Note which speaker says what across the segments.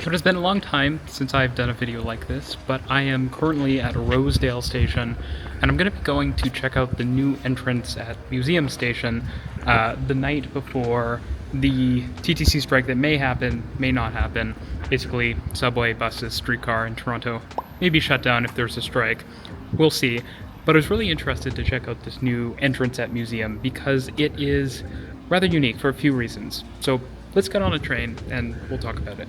Speaker 1: So it has been a long time since I've done a video like this, but I am currently at Rosedale Station, and I'm going to be going to check out the new entrance at Museum Station the night before the TTC strike that may happen, may not happen. Basically, subway, buses, streetcar in Toronto may be shut down if there's a strike. We'll see. But I was really interested to check out this new entrance at Museum because it is rather unique for a few reasons. So let's get on a train and we'll talk about it.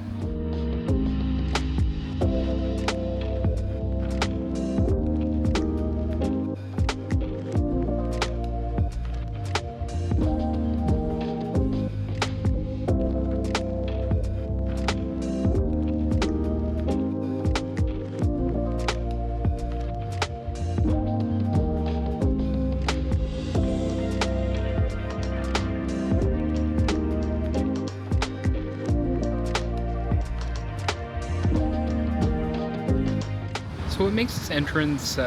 Speaker 1: So what makes this entrance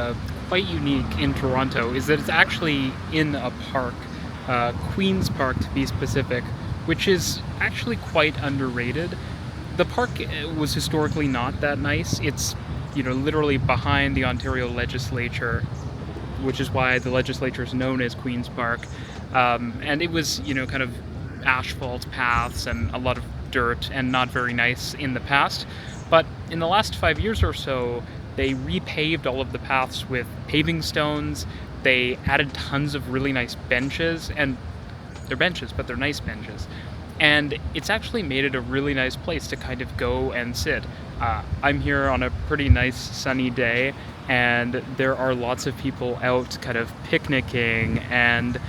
Speaker 1: quite unique in Toronto is that it's actually in a park, Queen's Park to be specific, which is actually quite underrated. The park was historically not that nice. It's, literally behind the Ontario legislature, which is why the legislature is known as Queen's Park. And it was, kind of asphalt paths and a lot of dirt and not very nice in the past. But in the last 5 years or so, they repaved all of the paths with paving stones. They added tons of really nice benches, and they're benches, but they're nice benches. And it's actually made it a really nice place to kind of go and sit. I'm here on a pretty nice sunny day, and there are lots of people out kind of picnicking and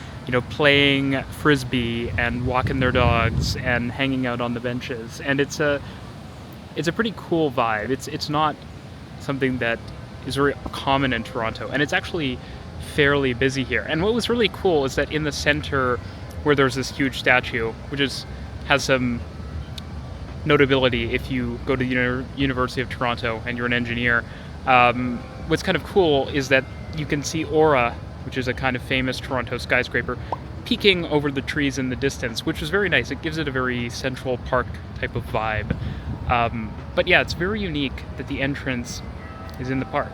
Speaker 1: playing frisbee and walking their dogs and hanging out on the benches. And it's a pretty cool vibe. It's not something that is very common in Toronto, and it's actually fairly busy here. And what was really cool is that in the center, where there's this huge statue, which has some notability if you go to the University of Toronto and you're an engineer, what's kind of cool is that you can see Aura, which is a kind of famous Toronto skyscraper, peeking over the trees in the distance, which is very nice. It gives it a very Central Park type of vibe. But yeah, it's very unique that the entrance is in the park.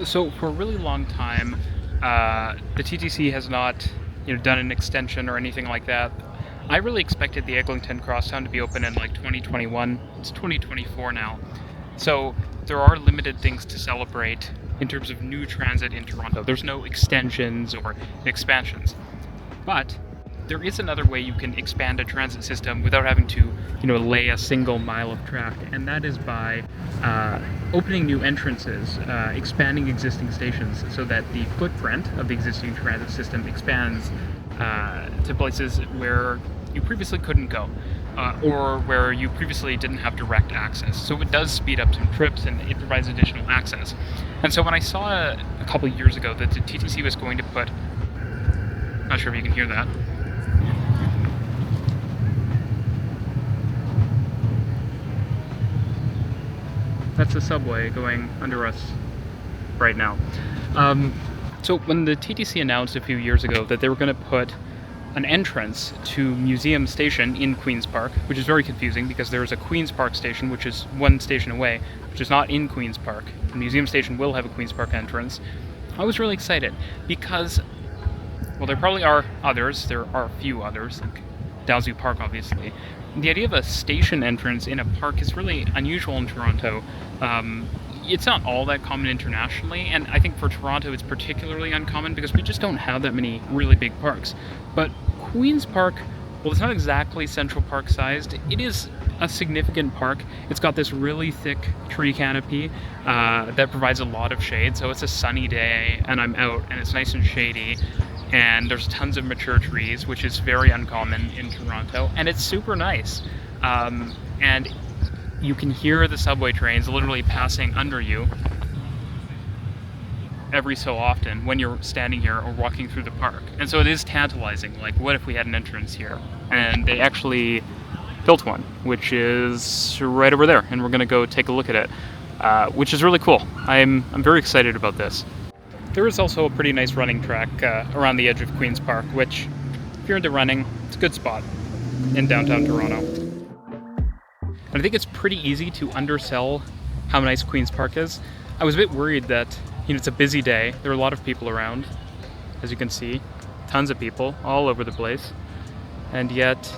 Speaker 1: So for a really long time, the TTC has not, done an extension or anything like that. I really expected the Eglinton Crosstown to be open in like 2021. It's 2024 now. So there are limited things to celebrate in terms of new transit in Toronto. There's no extensions or expansions. But there is another way you can expand a transit system without having to, lay a single mile of track, and that is by opening new entrances, expanding existing stations so that the footprint of the existing transit system expands to places where you previously couldn't go, or where you previously didn't have direct access. So it does speed up some trips and it provides additional access. And so when I saw a couple of years ago that the TTC was going to put, not sure if you can hear that, that's the subway going under us right now. So when the TTC announced a few years ago that they were going to put an entrance to Museum Station in Queen's Park, which is very confusing because there's a Queen's Park station, which is one station away, which is not in Queen's Park. The Museum Station will have a Queen's Park entrance. I was really excited because, well, there probably are others. There are a few others, like Dowsview Park, obviously. The idea of a station entrance in a park is really unusual in Toronto. It's not all that common internationally, and I think for Toronto it's particularly uncommon because we just don't have that many really big parks. But Queen's Park, well, it's not exactly Central Park sized. It is a significant park. It's got this really thick tree canopy that provides a lot of shade. So it's a sunny day and I'm out and it's nice and shady. And there's tons of mature trees, which is very uncommon in Toronto. And it's super nice. And you can hear the subway trains literally passing under you. every so often when you're standing here or walking through the park. And so it is tantalizing, like what if we had an entrance here? And they actually built one, which is right over there, and we're gonna go take a look at it, which is really cool. I'm very excited about this. There is also a pretty nice running track around the edge of Queen's Park, which, if you're into running, it's a good spot in downtown Toronto. And I think it's pretty easy to undersell how nice Queen's Park is. I was a bit worried that, it's a busy day. There are a lot of people around, as you can see. Tons of people all over the place. And yet,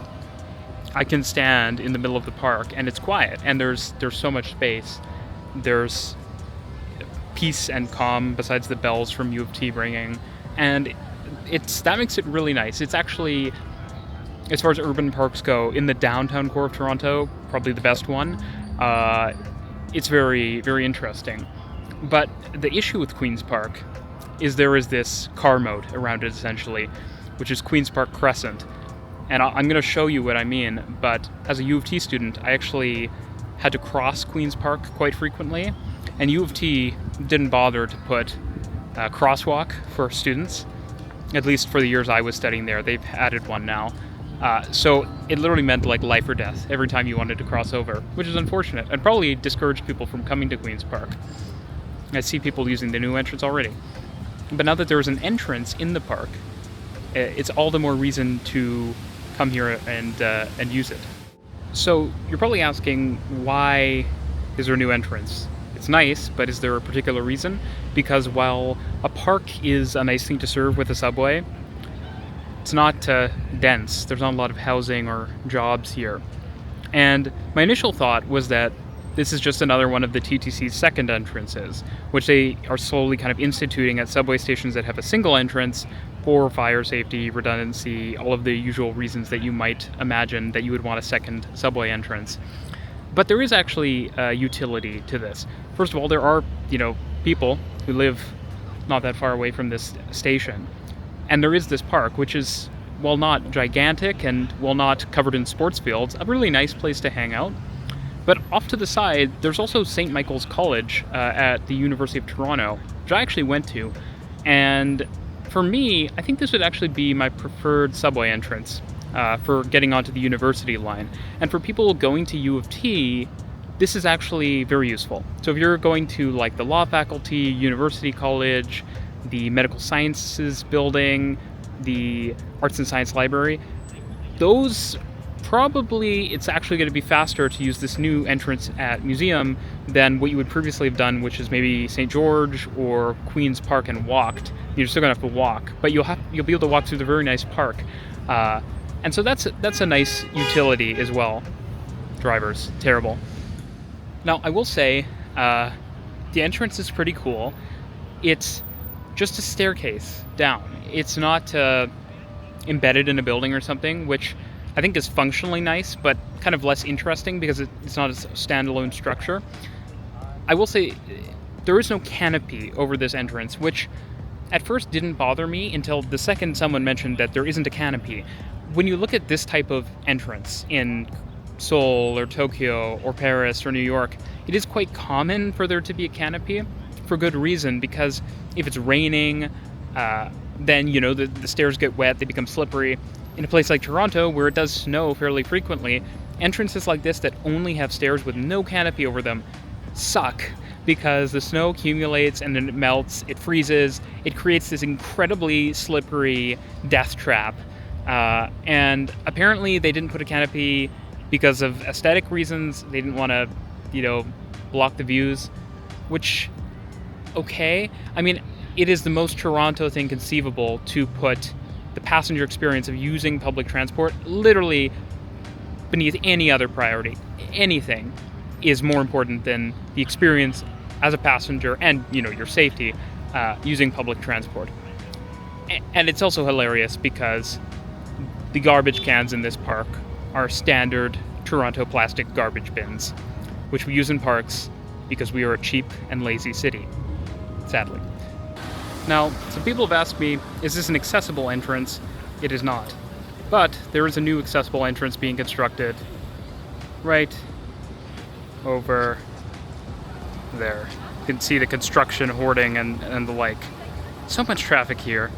Speaker 1: I can stand in the middle of the park and it's quiet, and there's so much space. There's peace and calm besides the bells from U of T ringing, and that makes it really nice. It's actually, as far as urban parks go, in the downtown core of Toronto, probably the best one. It's very, very interesting. But the issue with Queen's Park is there is this car moat around it, essentially, which is Queen's Park Crescent. And I'm going to show you what I mean, but as a U of T student, I actually had to cross Queen's Park quite frequently, and U of T didn't bother to put a crosswalk for students, at least for the years I was studying there. They've added one now. So it literally meant like life or death every time you wanted to cross over, which is unfortunate, and probably discouraged people from coming to Queen's Park. I see people using the new entrance already. But now that there is an entrance in the park, it's all the more reason to come here and use it. So you're probably asking, why is there a new entrance? It's nice, but is there a particular reason? Because while a park is a nice thing to serve with a subway, it's not dense. There's not a lot of housing or jobs here. And my initial thought was that this is just another one of the TTC's second entrances, which they are slowly kind of instituting at subway stations that have a single entrance for fire safety, redundancy, all of the usual reasons that you might imagine that you would want a second subway entrance. But there is actually utility to this. First of all, there are, people who live not that far away from this station. And there is this park, which is, while not gigantic and while not covered in sports fields, a really nice place to hang out. But off to the side, there's also St. Michael's College at the University of Toronto, which I actually went to. And for me, I think this would actually be my preferred subway entrance for getting onto the university line. And for people going to U of T, this is actually very useful. So if you're going to like the law faculty, university college, the medical sciences building, the arts and science library, those probably it's actually going to be faster to use this new entrance at museum than what you would previously have done, which is maybe St. George or Queen's Park and walked. You're still going to have to walk, but you'll be able to walk through the very nice park. And so that's a nice utility as well. Drivers, terrible. Now, I will say, the entrance is pretty cool. It's just a staircase down. It's not embedded in a building or something, which I think is functionally nice, but kind of less interesting because it's not a standalone structure. I will say there is no canopy over this entrance, which at first didn't bother me until the second someone mentioned that there isn't a canopy. When you look at this type of entrance in Seoul or Tokyo or Paris or New York, it is quite common for there to be a canopy for good reason, because if it's raining, then the stairs get wet, they become slippery. In a place like Toronto, where it does snow fairly frequently, entrances like this that only have stairs with no canopy over them suck, because the snow accumulates and then it melts, it freezes, it creates this incredibly slippery death trap. And apparently they didn't put a canopy because of aesthetic reasons. They didn't want to, block the views, which, okay. I mean, it is the most Toronto thing conceivable to put the passenger experience of using public transport literally beneath any other priority. Anything is more important than the experience as a passenger and, your safety using public transport. And it's also hilarious because the garbage cans in this park are standard Toronto plastic garbage bins, which we use in parks because we are a cheap and lazy city, sadly. Now, some people have asked me, is this an accessible entrance? It is not. But there is a new accessible entrance being constructed right over there. You can see the construction, hoarding, and the like. So much traffic here.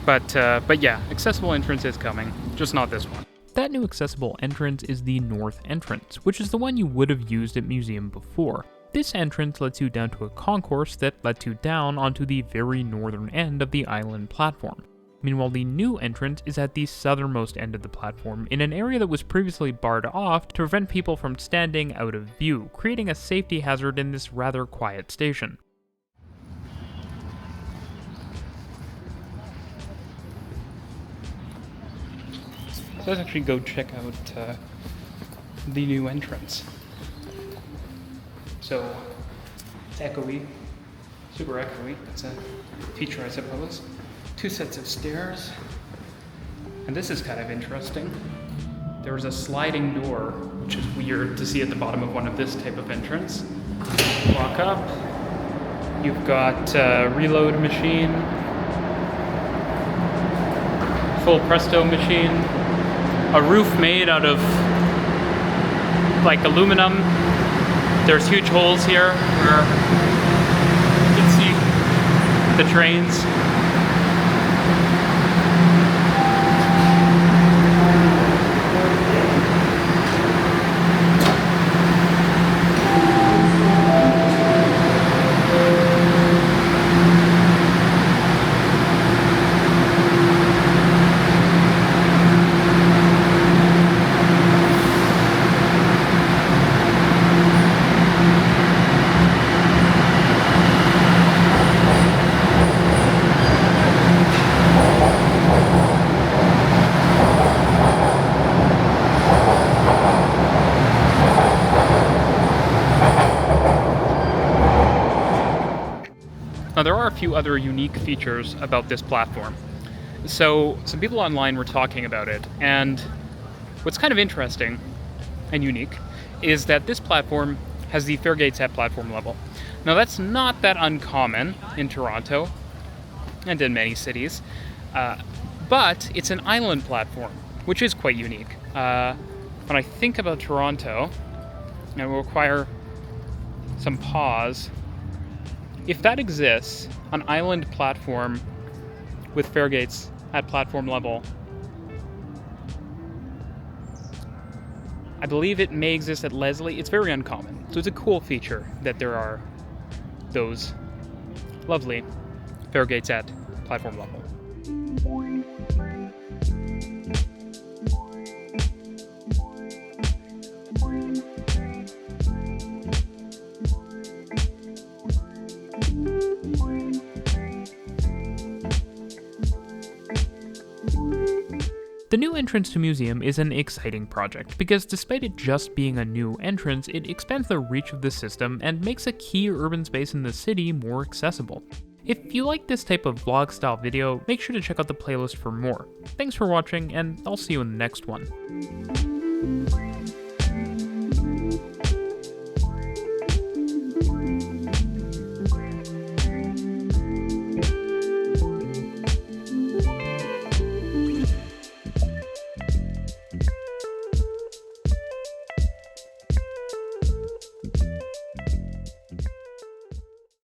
Speaker 1: But yeah, accessible entrance is coming, just not this one. That new accessible entrance is the north entrance, which is the one you would have used at Museum before. This entrance lets you down to a concourse that lets you down onto the very northern end of the island platform. Meanwhile, the new entrance is at the southernmost end of the platform, in an area that was previously barred off to prevent people from standing out of view, creating a safety hazard in this rather quiet station. So let's actually go check out the new entrance. So it's echoey, super echoey. That's a feature, I suppose. 2 sets of stairs. And this is kind of interesting. There's a sliding door, which is weird to see at the bottom of one of this type of entrance. Walk up. You've got a reload machine, full presto machine, a roof made out of like aluminum. There's huge holes here where you can see the trains. Now, there are a few other unique features about this platform. So some people online were talking about it, and what's kind of interesting and unique is that this platform has the fare gates at platform level. Now, that's not that uncommon in Toronto and in many cities, but it's an island platform, which is quite unique. When I think about Toronto, and it will require some pause. If that exists, an island platform with fare gates at platform level, I believe it may exist at Leslie. It's very uncommon. So it's a cool feature that there are those lovely fare gates at platform level. The new entrance to Museum is an exciting project because despite it just being a new entrance, it expands the reach of the system and makes a key urban space in the city more accessible. If you like this type of vlog style video, make sure to check out the playlist for more. Thanks for watching, and I'll see you in the next one.